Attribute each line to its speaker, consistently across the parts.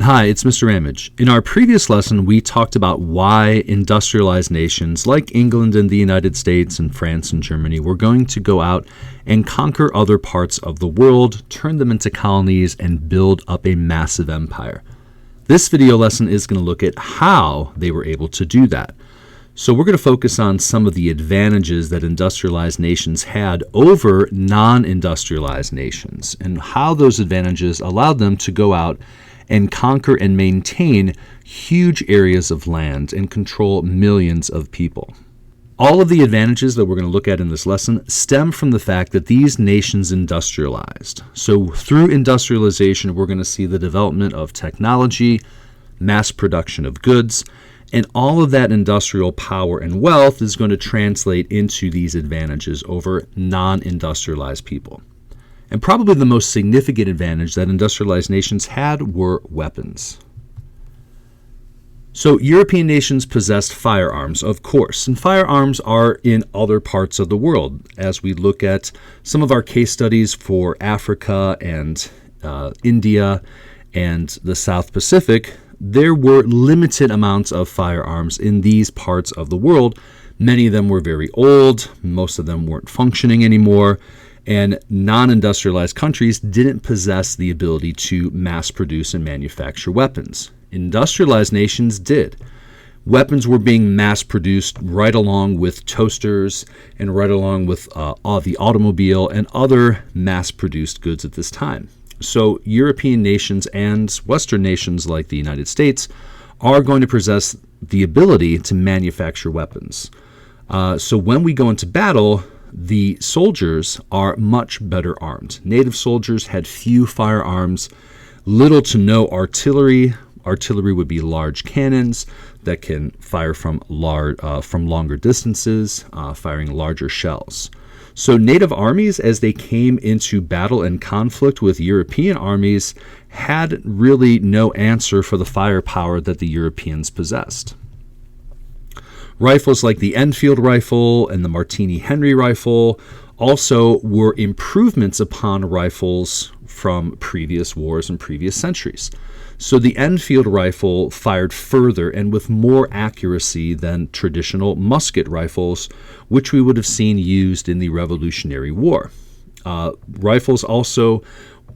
Speaker 1: Hi, it's Mr. Ramage. In our previous lesson, we talked about why industrialized nations like England and the United States and France and Germany were going to go out and conquer other parts of the world, turn them into colonies, and build up a massive empire. This video lesson is going to look at how they were able to do that. So we're going to focus on some of the advantages that industrialized nations had over non-industrialized nations and how those advantages allowed them to go out and conquer and maintain huge areas of land and control millions of people. All of the advantages that we're going to look at in this lesson stem from the fact that these nations industrialized. So through industrialization, we're going to see the development of technology, mass production of goods, and all of that industrial power and wealth is going to translate into these advantages over non-industrialized people. And probably the most significant advantage that industrialized nations had were weapons. So European nations possessed firearms, of course, and firearms are in other parts of the world. As we look at some of our case studies for Africa and India and the South Pacific, there were limited amounts of firearms in these parts of the world. Many of them were very old, most of them weren't functioning anymore, and non-industrialized countries didn't possess the ability to mass produce and manufacture weapons. Industrialized nations did. Weapons were being mass produced right along with toasters and right along with the automobile and other mass produced goods at this time. So European nations and Western nations like the United States are going to possess the ability to manufacture weapons. So when we go into battle, the soldiers are much better armed. Native soldiers had few firearms, little to no artillery. Artillery would be large cannons that can fire from longer distances, firing larger shells. So native armies, as they came into battle and conflict with European armies, had really no answer for the firepower that the Europeans possessed. Rifles like the Enfield rifle and the Martini-Henry rifle also were improvements upon rifles from previous wars and previous centuries. So the Enfield rifle fired further and with more accuracy than traditional musket rifles, which we would have seen used in the Revolutionary War. Rifles also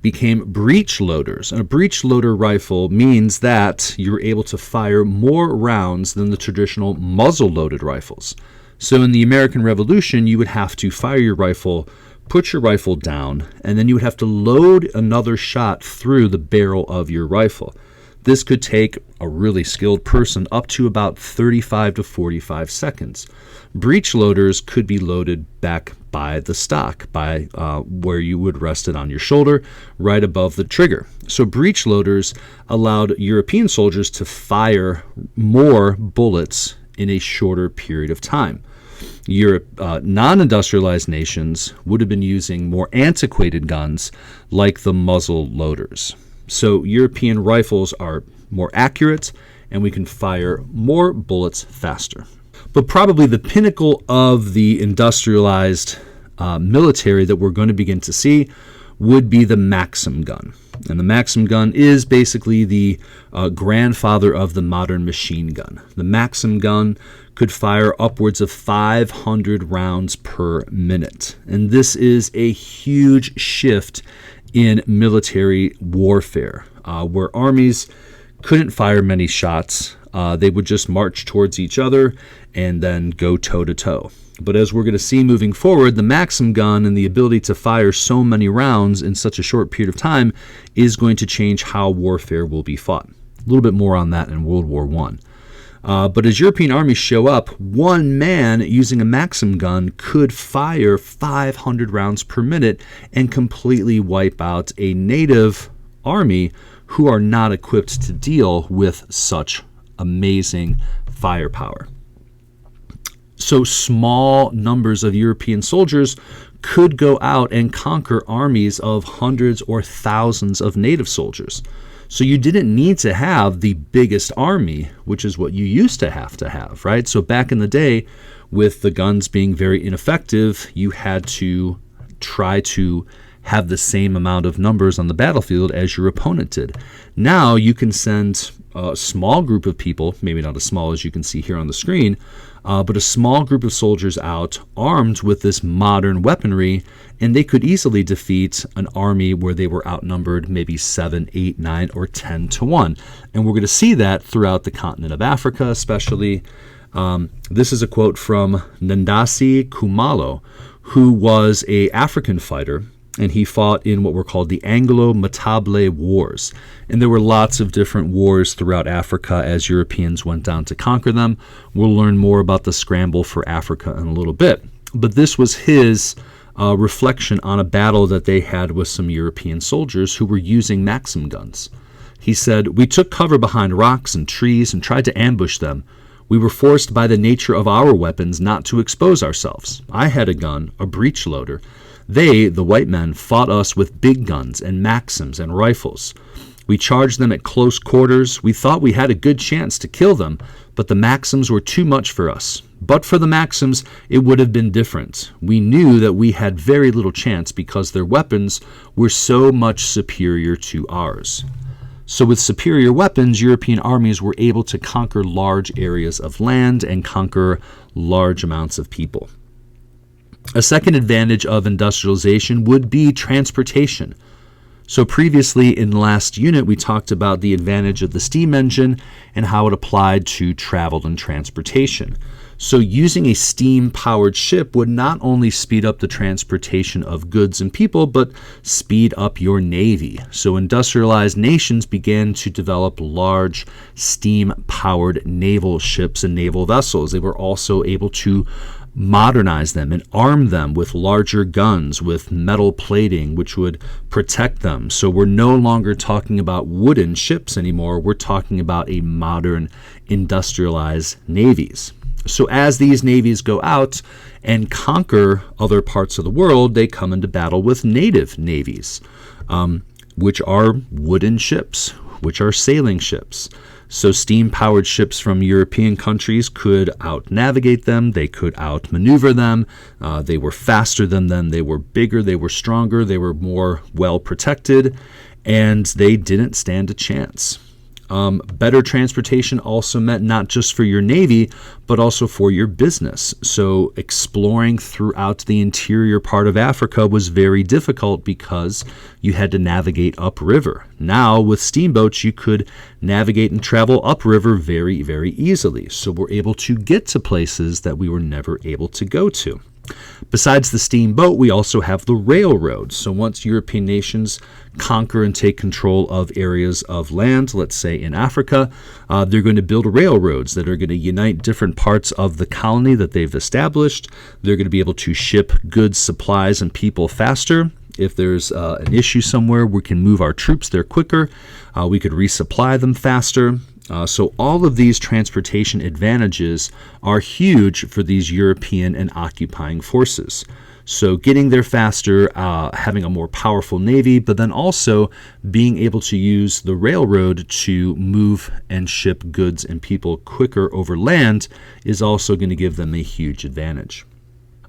Speaker 1: became breech loaders. And a breech loader rifle means that you're able to fire more rounds than the traditional muzzle-loaded rifles. So in the American Revolution, you would have to fire your rifle, put your rifle down, and then you would have to load another shot through the barrel of your rifle. This could take a really skilled person up to about 35 to 45 seconds. Breech loaders could be loaded back by the stock, by where you would rest it on your shoulder, right above the trigger. So breech loaders allowed European soldiers to fire more bullets in a shorter period of time. Non-industrialized nations would have been using more antiquated guns like the muzzle loaders. So European rifles are more accurate and we can fire more bullets faster. But probably the pinnacle of the industrialized military that we're going to begin to see would be the Maxim gun. And the Maxim gun is basically the grandfather of the modern machine gun. The Maxim gun could fire upwards of 500 rounds per minute. And this is a huge shift in military warfare, where armies couldn't fire many shots. They would just march towards each other and then go toe-to-toe. But as we're going to see moving forward, the Maxim gun and the ability to fire so many rounds in such a short period of time is going to change how warfare will be fought. A little bit more on that in World War I. But as European armies show up, one man using a Maxim gun could fire 500 rounds per minute and completely wipe out a native army who are not equipped to deal with such amazing firepower. So small numbers of European soldiers could go out and conquer armies of hundreds or thousands of native soldiers. So you didn't need to have the biggest army, which is what you used to have, right? So back in the day, with the guns being very ineffective, you had to try to have the same amount of numbers on the battlefield as your opponent did. Now you can send a small group of people, maybe not as small as you can see here on the screen, but a small group of soldiers out armed with this modern weaponry, and they could easily defeat an army where they were outnumbered maybe 7, 8, 9, or 10 to 1. And we're going to see that throughout the continent of Africa, especially. This is a quote from Ndasi Kumalo, who was an African fighter, and he fought in what were called the Anglo-Matable Wars. And there were lots of different wars throughout Africa as Europeans went down to conquer them. We'll learn more about the scramble for Africa in a little bit. But this was his reflection on a battle that they had with some European soldiers who were using Maxim guns. He said, "We took cover behind rocks and trees and tried to ambush them. We were forced by the nature of our weapons not to expose ourselves. I had a gun, a breech loader. They, the white men, fought us with big guns and Maxims and rifles. We charged them at close quarters. We thought we had a good chance to kill them, but the Maxims were too much for us. But for the Maxims, it would have been different. We knew that we had very little chance because their weapons were so much superior to ours." So with superior weapons, European armies were able to conquer large areas of land and conquer large amounts of people. A second advantage of industrialization would be transportation. So previously in the last unit, we talked about the advantage of the steam engine and how it applied to travel and transportation. So using a steam-powered ship would not only speed up the transportation of goods and people, but speed up your navy. So industrialized nations began to develop large steam-powered naval ships and naval vessels. They were also able to modernize them and arm them with larger guns, with metal plating, which would protect them. So we're no longer talking about wooden ships anymore. We're talking about a modern industrialized navies. So as these navies go out and conquer other parts of the world, they come into battle with native navies, which are wooden ships, which are sailing ships. So steam-powered ships from European countries could out-navigate them, they could out-maneuver them, they were faster than them, they were bigger, they were stronger, they were more well-protected, and they didn't stand a chance. Better transportation also meant not just for your navy, but also for your business. So exploring throughout the interior part of Africa was very difficult because you had to navigate upriver. Now, with steamboats, you could navigate and travel upriver very, very easily. So we're able to get to places that we were never able to go to. Besides the steamboat, we also have the railroad. So once European nations conquer and take control of areas of land, let's say in Africa, they're going to build railroads that are going to unite different parts of the colony that they've established. They're going to be able to ship goods, supplies, and people faster. If there's an issue somewhere, we can move our troops there quicker. We could resupply them faster. So all of these transportation advantages are huge for these European and occupying forces. So getting there faster, having a more powerful navy, but then also being able to use the railroad to move and ship goods and people quicker over land is also going to give them a huge advantage.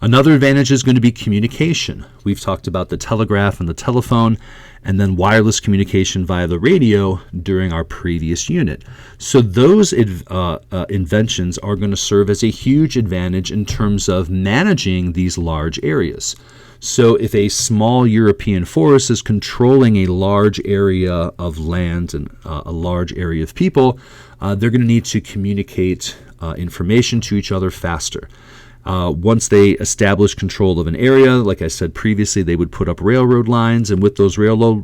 Speaker 1: Another advantage is going to be communication. We've talked about the telegraph and the telephone, and then wireless communication via the radio during our previous unit. So those inventions are going to serve as a huge advantage in terms of managing these large areas. So if a small European force is controlling a large area of land and a large area of people, they're going to need to communicate information to each other faster. Once they establish control of an area, like I said previously, they would put up railroad lines, and with those railroad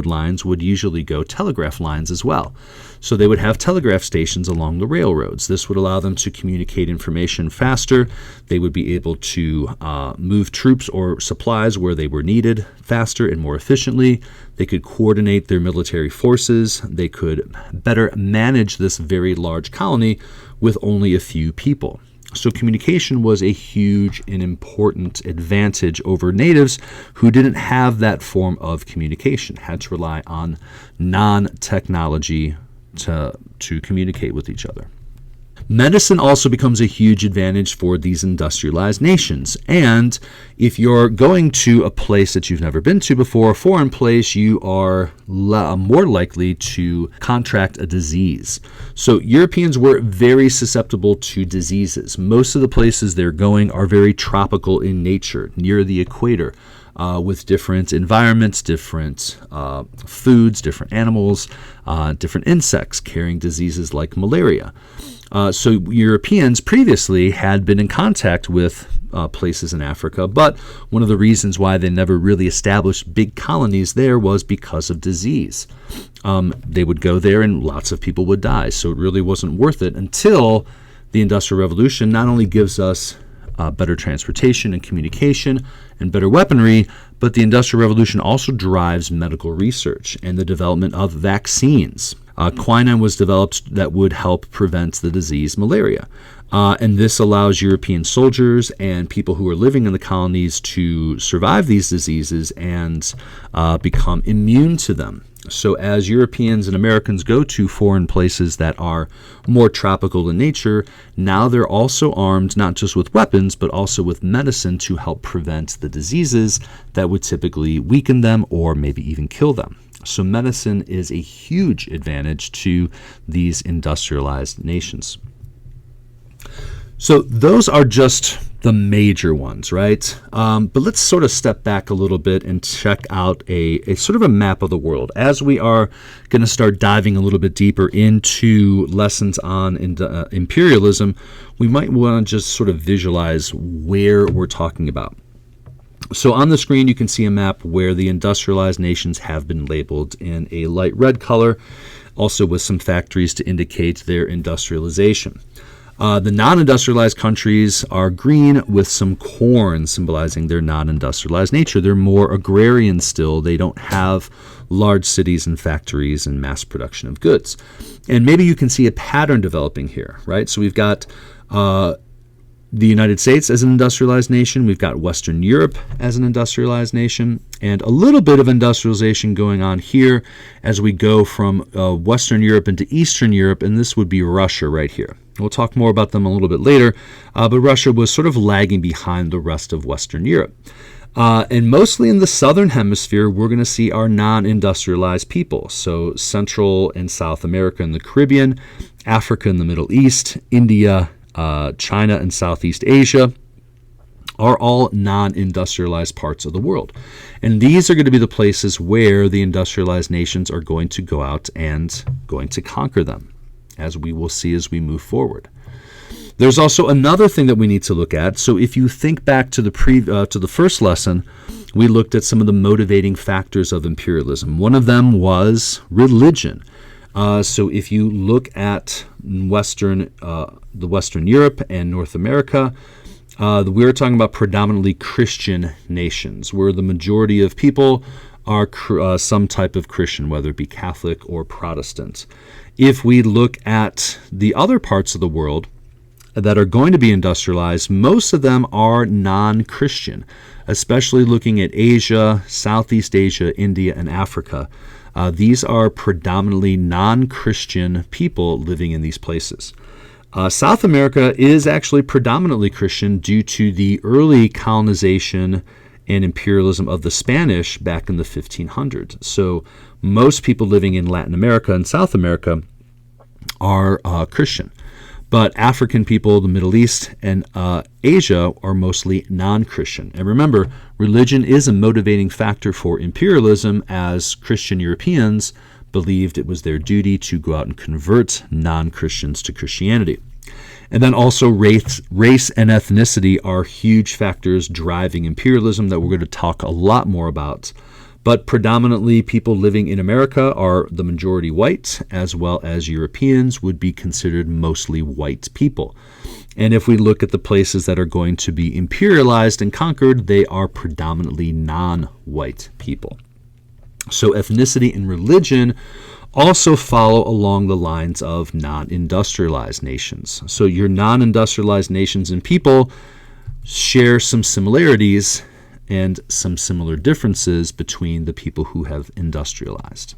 Speaker 1: lines would usually go telegraph lines as well. So they would have telegraph stations along the railroads. This would allow them to communicate information faster. They would be able to move troops or supplies where they were needed faster and more efficiently. They could coordinate their military forces. They could better manage this very large colony with only a few people. So communication was a huge and important advantage over natives who didn't have that form of communication, had to rely on non-technology to communicate with each other. Medicine also becomes a huge advantage for these industrialized nations. And if you're going to a place that you've never been to before, a foreign place, you are more likely to contract a disease. So Europeans were very susceptible to diseases. Most of the places they're going are very tropical in nature, near the equator, with different environments, different foods, different animals, different insects carrying diseases like malaria. So Europeans previously had been in contact with places in Africa, but one of the reasons why they never really established big colonies there was because of disease. They would go there and lots of people would die, so it really wasn't worth it until the Industrial Revolution not only gives us better transportation and communication and better weaponry, but the Industrial Revolution also drives medical research and the development of vaccines. Quinine was developed that would help prevent the disease malaria. And this allows European soldiers and people who are living in the colonies to survive these diseases and become immune to them. So as Europeans and Americans go to foreign places that are more tropical in nature, now they're also armed not just with weapons, but also with medicine to help prevent the diseases that would typically weaken them or maybe even kill them. So medicine is a huge advantage to these industrialized nations. So those are just the major ones, right? But let's sort of step back a little bit and check out a sort of a map of the world. As we are going to start diving a little bit deeper into lessons on imperialism, we might want to just sort of visualize where we're talking about. So on the screen, you can see a map where the industrialized nations have been labeled in a light red color, also with some factories to indicate their industrialization. The non-industrialized countries are green with some corn symbolizing their non-industrialized nature. They're more agrarian still. They don't have large cities and factories and mass production of goods. And maybe you can see a pattern developing here, right? So we've got the United States as an industrialized nation. We've got Western Europe as an industrialized nation, and a little bit of industrialization going on here as we go from Western Europe into Eastern Europe, and this would be Russia right here. We'll talk more about them a little bit later, but Russia was sort of lagging behind the rest of Western Europe. And mostly in the southern hemisphere, we're going to see our non-industrialized people. So Central and South America and the Caribbean, Africa and the Middle East, India, China and Southeast Asia are all non-industrialized parts of the world. And these are going to be the places where the industrialized nations are going to go out and going to conquer them, as we will see as we move forward. There's also another thing that we need to look at. So if you think back to the first lesson, we looked at some of the motivating factors of imperialism. One of them was religion. So if you look at the Western Europe and North America, we're talking about predominantly Christian nations, where the majority of people are some type of Christian, whether it be Catholic or Protestant. If we look at the other parts of the world that are going to be industrialized, most of them are non-Christian, especially looking at Asia, Southeast Asia, India, and Africa. These are predominantly non-Christian people living in these places. South America is actually predominantly Christian due to the early colonization and imperialism of the Spanish back in the 1500s. So most people living in Latin America and South America are Christian. But African people, the Middle East, and Asia are mostly non-Christian. And remember, religion is a motivating factor for imperialism, as Christian Europeans believed it was their duty to go out and convert non-Christians to Christianity. And then also race and ethnicity are huge factors driving imperialism that we're going to talk a lot more about. But predominantly people living in America are the majority white, as well as Europeans would be considered mostly white people. And if we look at the places that are going to be imperialized and conquered, they are predominantly non-white people. So ethnicity and religion also follow along the lines of non-industrialized nations. So your non-industrialized nations and people share some similarities and some similar differences between the people who have industrialized.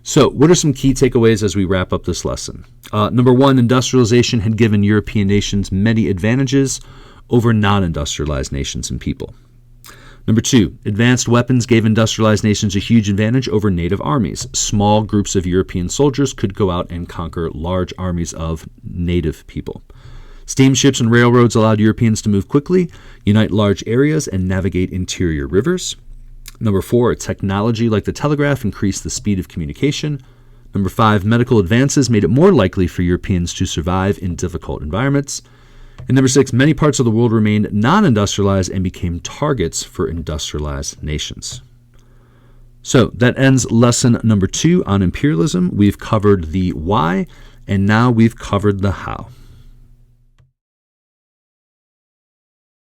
Speaker 1: So what are some key takeaways as we wrap up this lesson? Number one, industrialization had given European nations many advantages over non-industrialized nations and people. Number two, advanced weapons gave industrialized nations a huge advantage over native armies. Small groups of European soldiers could go out and conquer large armies of native people. Steamships and railroads allowed Europeans to move quickly, unite large areas, and navigate interior rivers. Number four, technology like the telegraph increased the speed of communication. Number five, medical advances made it more likely for Europeans to survive in difficult environments. And number six, many parts of the world remained non-industrialized and became targets for industrialized nations. So that ends lesson number 2 on imperialism. We've covered the why, and now we've covered the how.